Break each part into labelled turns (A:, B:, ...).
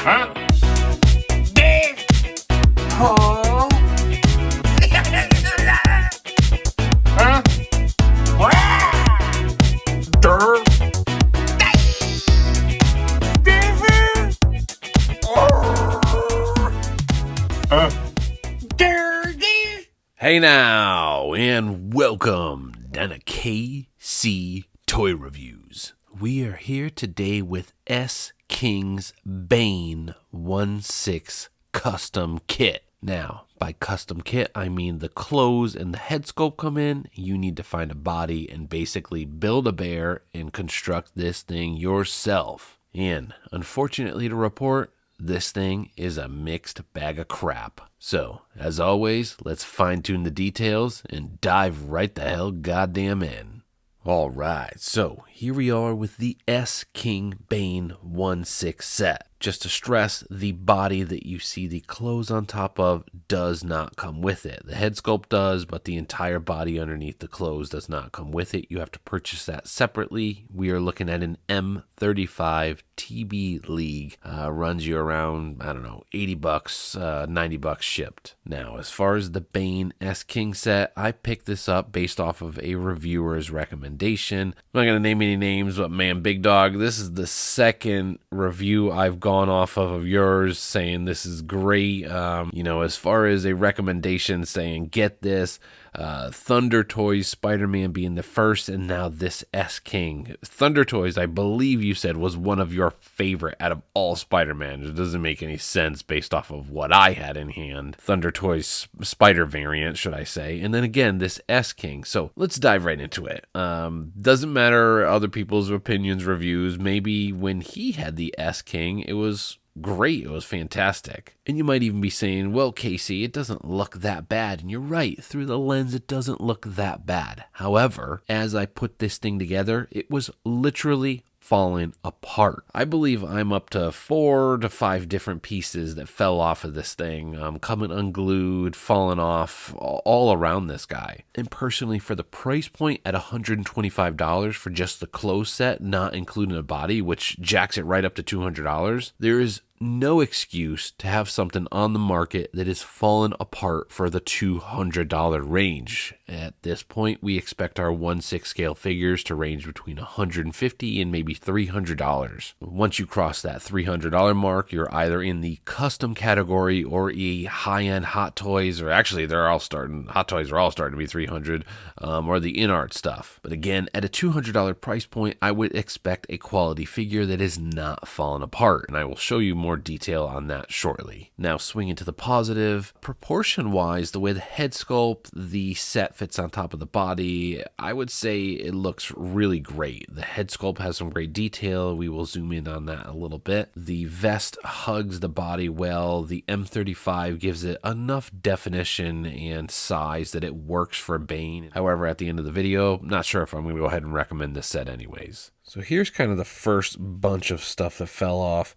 A: Huh? There. Oh. Huh? Durr.
B: Hey now, and welcome down to KC Toy Reviews. We are here today with S.KING S Bane 1/6 custom kit. Now, by custom kit, I mean the clothes and the head sculpt come in. You need to find a body and basically build a bear and construct this thing yourself. And unfortunately to report, this thing is a mixed bag of crap. So, as always, let's fine-tune the details and dive right the hell goddamn in. Alright, so here we are with the S.KING Bane 1/6 set. Just to stress, the body that you see the clothes on top of does not come with it. The head sculpt does, but the entire body underneath the clothes does not come with it. You have to purchase that separately. We are looking at an M35 TB League. Runs you around, I don't know, $80, $90 shipped. Now, as far as the Bane S.KING set, I picked this up based off of a reviewer's recommendation. I'm not going to name any names, but man, big dog, this is the second review I've gone off of yours saying this is great. As far as a recommendation saying get this, Thunder Toys Spider-Man being the first, and now this S.KING. Thunder Toys, I believe you said, was one of your favorite out of all Spider-Man. It doesn't make any sense based off of what I had in hand. Thunder Toys Spider variant, should I say. And then again, this S.KING. So let's dive right into it. Doesn't matter other people's opinions, reviews. Maybe when he had the S.KING, it was great. It was fantastic. And you might even be saying, well, Casey, it doesn't look that bad. And you're right. Through the lens, it doesn't look that bad. However, as I put this thing together, it was literally falling apart. I believe I'm up to 4 to 5 different pieces that fell off of this thing, coming unglued, falling off, all around this guy. And personally, for the price point at $125 for just the clothes set, not including a body, which jacks it right up to $200, there is no excuse to have something on the market that is fallen apart for the $200 range. At this point, we expect our 1/6 scale figures to range between $150 and maybe $300. Once you cross that $300 mark, you're either in the custom category or a high-end Hot Toys, or actually Hot Toys are all starting to be $300, or the in-art stuff. But again, at a $200 price point, I would expect a quality figure that is not falling apart, and I will show you more detail on that shortly. Now, swinging to the positive, proportion-wise, the way the head sculpt, the set fits on top of the body, I would say it looks really great. The head sculpt has some great detail. We will zoom in on that a little bit. The vest hugs the body well. The M35 gives it enough definition and size that it works for Bane. However, at the end of the video, I'm not sure if I'm going to go ahead and recommend this set anyways. So here's kind of the first bunch of stuff that fell off.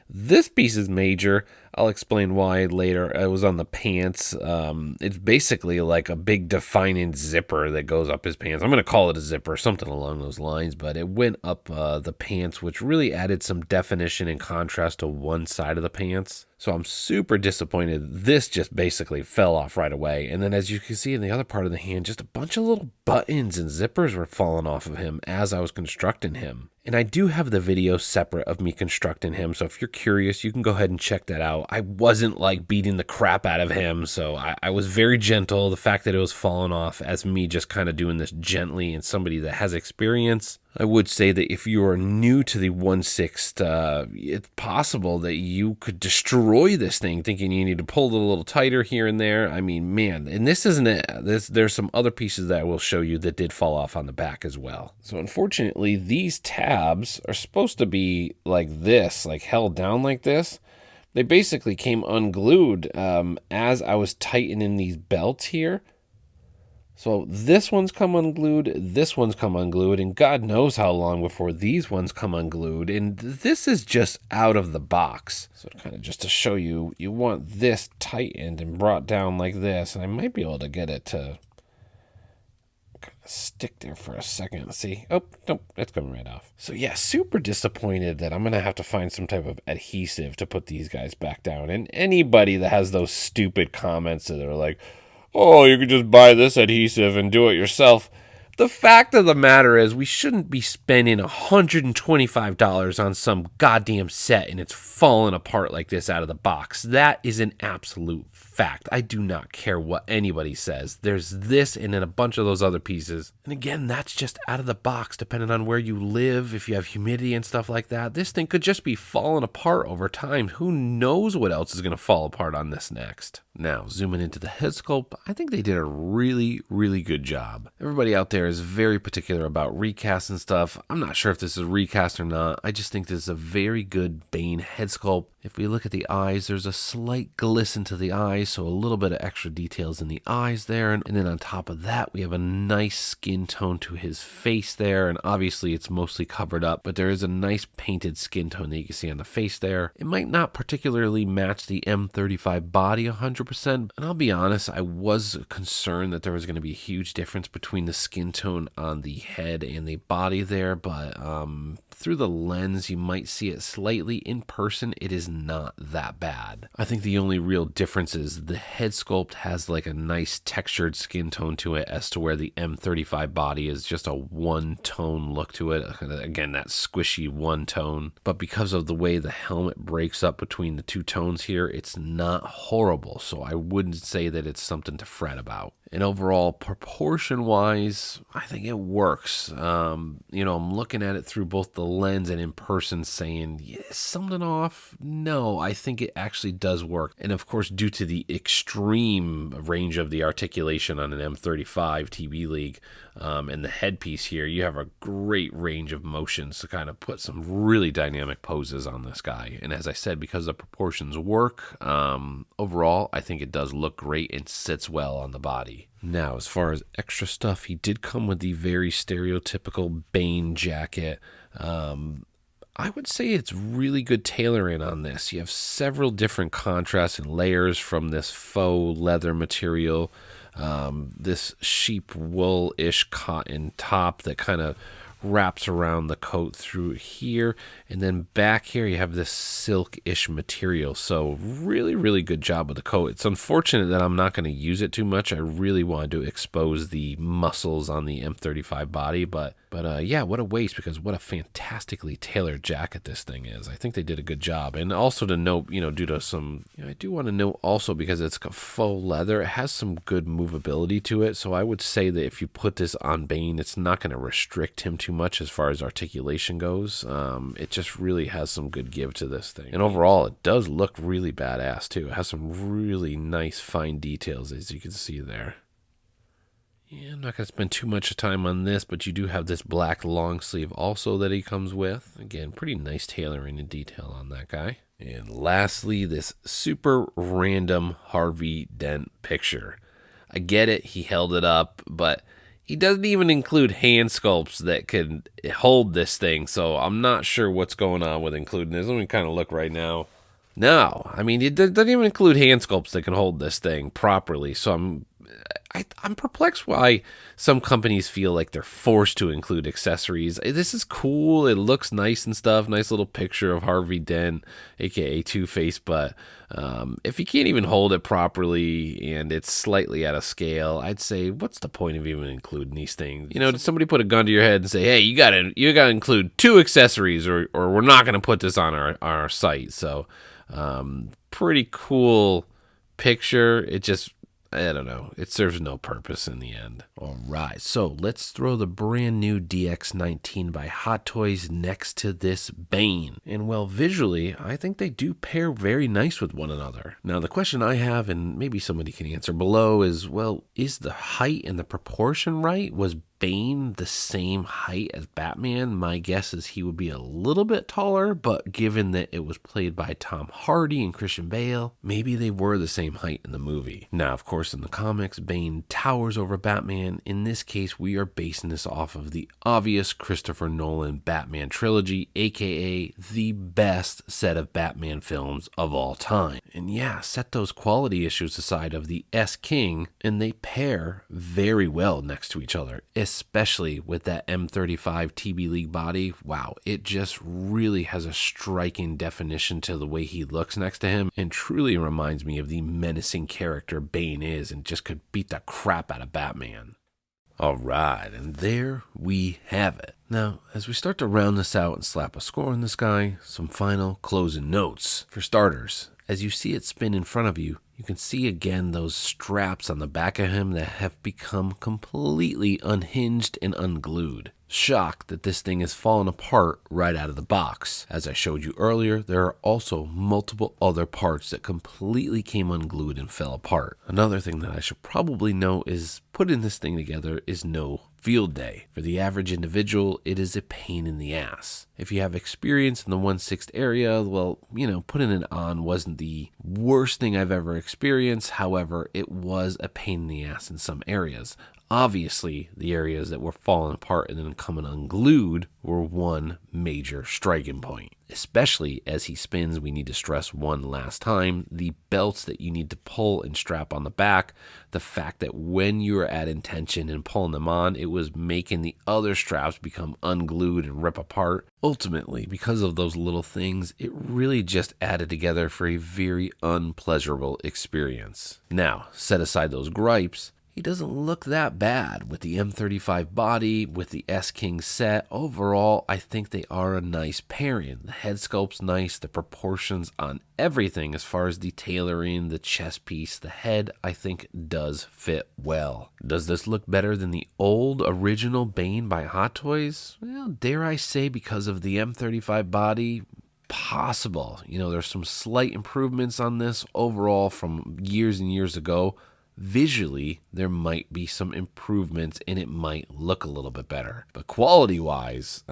B: This piece is major. I'll explain why later. It was on the pants. It's basically like a big defining zipper that goes up his pants. I'm going to call it a zipper, something along those lines, but it went up the pants, which really added some definition and contrast to one side of the pants. So I'm super disappointed. This just basically fell off right away. And then as you can see in the other part of the hand, just a bunch of little buttons and zippers were falling off of him as I was constructing him. And I do have the video separate of me constructing him, so if you're curious, you can go ahead and check that out. I wasn't like beating the crap out of him, so I was very gentle. The fact that it was falling off as me just kind of doing this gently and somebody that has experience, I would say that if you are new to the 1/6, it's possible that you could destroy this thing thinking you need to pull it a little tighter here and there. I mean, man, and this isn't it. There's some other pieces that I will show you that did fall off on the back as well. So unfortunately, these tabs are supposed to be like this, like held down like this. They basically came unglued as I was tightening these belts here. So this one's come unglued, this one's come unglued, and God knows how long before these ones come unglued. And this is just out of the box. So kind of just to show you, you want this tightened and brought down like this. And I might be able to get it to kind of stick there for a second. See? Oh, nope, it's coming right off. So yeah, super disappointed that I'm going to have to find some type of adhesive to put these guys back down. And anybody that has those stupid comments that are like, oh, you could just buy this adhesive and do it yourself. The fact of the matter is we shouldn't be spending $125 on some goddamn set and it's falling apart like this out of the box. That is an absolute fact. I do not care what anybody says. There's this and then a bunch of those other pieces. And again, that's just out of the box depending on where you live, if you have humidity and stuff like that. This thing could just be falling apart over time. Who knows what else is going to fall apart on this next? Now, zooming into the head sculpt, I think they did a really, really good job. Everybody out there is very particular about recast and stuff. I'm not sure if this is recast or not. I just think this is a very good Bane head sculpt. If we look at the eyes, there's a slight glisten to the eyes, so a little bit of extra details in the eyes there. And then on top of that, we have a nice skin tone to his face there. And obviously it's mostly covered up, but there is a nice painted skin tone that you can see on the face there. It might not particularly match the M35 body 100%. And I'll be honest, I was concerned that there was going to be a huge difference between the skin tone on the head and the body there, but through the lens, you might see it slightly. In person, it is not that bad. I think the only real difference is the head sculpt has like a nice textured skin tone to it as to where the M35 body is just a one-tone look to it. Again, that squishy one tone. But because of the way the helmet breaks up between the two tones here, it's not horrible. So I wouldn't say that it's something to fret about. And overall, proportion-wise, I think it works. I'm looking at it through both the lens and in person saying, yeah, is something off? No, I think it actually does work. And of course, due to the extreme range of the articulation on an M35 TB League and the headpiece here, you have a great range of motions to kind of put some really dynamic poses on this guy. And as I said, because the proportions work, overall, I think it does look great and sits well on the body. Now, as far as extra stuff, he did come with the very stereotypical Bane jacket. I would say it's really good tailoring on this. You have several different contrasts and layers from this faux leather material, this sheep wool-ish cotton top that kind of wraps around the coat through here, and then back here you have this silk-ish material. So really, really good job with the coat. It's unfortunate that I'm not going to use it too much. I really wanted to expose the muscles on the M35 body, but yeah, what a waste, because what a fantastically tailored jacket this thing is. I think they did a good job. And also to note, due to some, I do want to note also, because it's faux leather, it has some good movability to it. So I would say that if you put this on Bane, it's not going to restrict him too much as far as articulation goes. It just really has some good give to this thing. And overall, it does look really badass too. It has some really nice fine details, as you can see there. Yeah, I'm not going to spend too much time on this, but you do have this black long sleeve also that he comes with. Again, pretty nice tailoring and detail on that guy. And lastly, this super random Harvey Dent picture. I get it, he held it up, but he doesn't even include hand sculpts that could hold this thing, so I'm not sure what's going on with including this. Let me kind of look right now. No, I mean, it doesn't even include hand sculpts that can hold this thing properly, so I'm perplexed why some companies feel like they're forced to include accessories. This is cool. It looks nice and stuff. Nice little picture of Harvey Dent, aka Two-Face. But if you can't even hold it properly and it's slightly out of scale, I'd say, what's the point of even including these things? Did somebody put a gun to your head and say, hey, you gotta include 2 accessories or we're not gonna put this on our site? So pretty cool picture. It just, I don't know. It serves no purpose in the end. All right, so let's throw the brand new DX19 by Hot Toys next to this Bane. And well, visually, I think they do pair very nice with one another. Now, the question I have, and maybe somebody can answer below, is, well, is the height and the proportion right? Was Bane the same height as Batman? My guess is he would be a little bit taller, but given that it was played by Tom Hardy and Christian Bale, maybe they were the same height in the movie. Now, of course, in the comics, Bane towers over Batman. In this case, we are basing this off of the obvious Christopher Nolan Batman trilogy, aka the best set of Batman films of all time. And yeah, set those quality issues aside of the S.King, and they pair very well next to each other, especially with that M35 TB League body. Wow, it just really has a striking definition to the way he looks next to him, and truly reminds me of the menacing character Bane is, and just could beat the crap out of Batman. Alright, and there we have it. Now, as we start to round this out and slap a score on this guy, some final closing notes. For starters, as you see it spin in front of you, you can see again those straps on the back of him that have become completely unhinged and unglued. Shocked that this thing is falling apart right out of the box. As I showed you earlier, there are also multiple other parts that completely came unglued and fell apart. Another thing that I should probably note is putting this thing together is no field day. For the average individual, it is a pain in the ass. If you have experience in the 1/6 area, well, putting it on wasn't the worst thing I've ever experienced. However, it was a pain in the ass in some areas. Obviously, the areas that were falling apart and then coming unglued were one major striking point. Especially as he spins, we need to stress one last time, the belts that you need to pull and strap on the back, the fact that when you were at intention and pulling them on, it was making the other straps become unglued and rip apart. Ultimately, because of those little things, it really just added together for a very unpleasurable experience. Now, set aside those gripes, he doesn't look that bad with the M35 body, with the S.KING set. Overall, I think they are a nice pairing. The head sculpt's nice, the proportions on everything as far as the tailoring, the chest piece, the head, I think does fit well. Does this look better than the old original Bane by Hot Toys? Well, dare I say because of the M35 body? Possible. There's some slight improvements on this overall from years and years ago. Visually, there might be some improvements and it might look a little bit better. But quality-wise,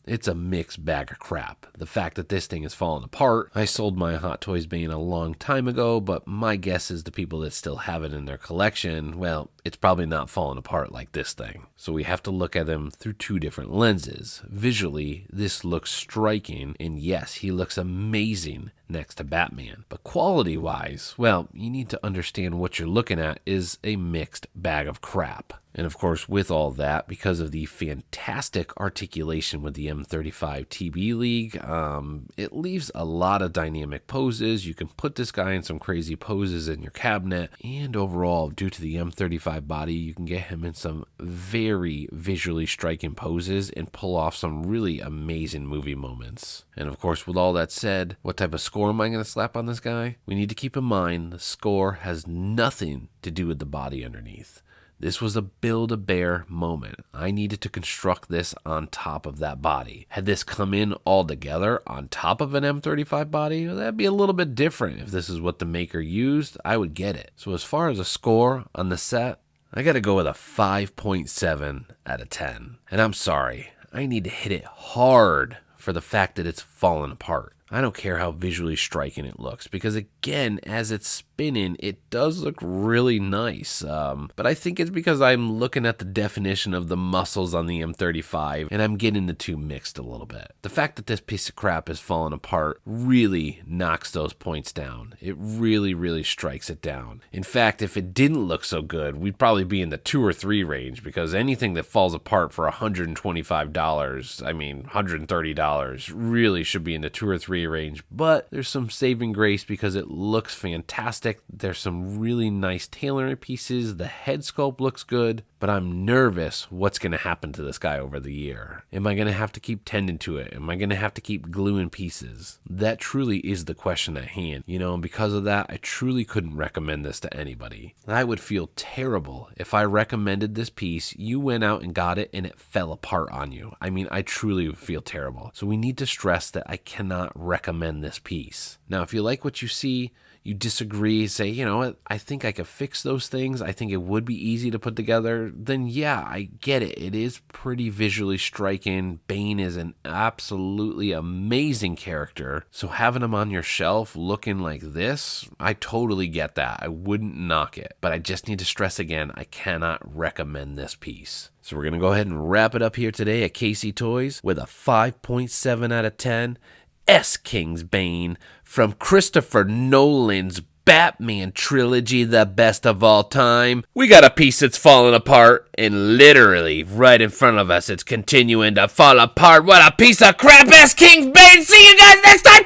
B: it's a mixed bag of crap. The fact that this thing is falling apart, I sold my Hot Toys Bane a long time ago, but my guess is the people that still have it in their collection, well, it's probably not falling apart like this thing. So we have to look at him through two different lenses. Visually, this looks striking, and yes, he looks amazing next to Batman. But quality-wise, well, you need to understand what you're looking at is a mixed bag of crap. And of course, with all that, because of the fantastic articulation with the M35 TB League, it leaves a lot of dynamic poses. You can put this guy in some crazy poses in your cabinet. And overall, due to the M35 body, you can get him in some very visually striking poses and pull off some really amazing movie moments. And of course, with all that said, what type of score am I going to slap on this guy? We need to keep in mind the score has nothing to do with the body underneath. This was a Build-A-Bear moment. I needed to construct this on top of that body. Had this come in all together on top of an M35 body, well, that'd be a little bit different. If this is what the maker used, I would get it. So as far as a score on the set, I gotta go with a 5.7 out of 10. And I'm sorry, I need to hit it hard for the fact that it's fallen apart. I don't care how visually striking it looks, because again, as it's spinning, it does look really nice. But I think it's because I'm looking at the definition of the muscles on the M35, and I'm getting the two mixed a little bit. The fact that this piece of crap is falling apart really knocks those points down. It really, really strikes it down. In fact, if it didn't look so good, we'd probably be in the 2 or 3 range, because anything that falls apart for $125, $130, really should be in the 2 or 3 range. But there's some saving grace because it looks fantastic. There's some really nice tailoring pieces. The head sculpt looks good, but I'm nervous what's going to happen to this guy over the year. Am I going to have to keep tending to it? Am I going to have to keep gluing pieces? That truly is the question at hand. And because of that, I truly couldn't recommend this to anybody. I would feel terrible if I recommended this piece, you went out and got it, and it fell apart on you. I truly would feel terrible. So we need to stress that I cannot recommend this piece. Now, if you like what you see, you disagree, say, you know what, I think I could fix those things, I think it would be easy to put together, then yeah, I get it. It is pretty visually striking. Bane is an absolutely amazing character. So having him on your shelf looking like this, I totally get that. I wouldn't knock it. But I just need to stress again, I cannot recommend this piece. So we're going to go ahead and wrap it up here today at KC Toys with a 5.7 out of 10. S.KING S Bane from Christopher Nolan's Batman trilogy, the best of all time. We got a piece that's falling apart, and literally right in front of us, it's continuing to fall apart. What a piece of crap, S.KING S Bane. See you guys next time.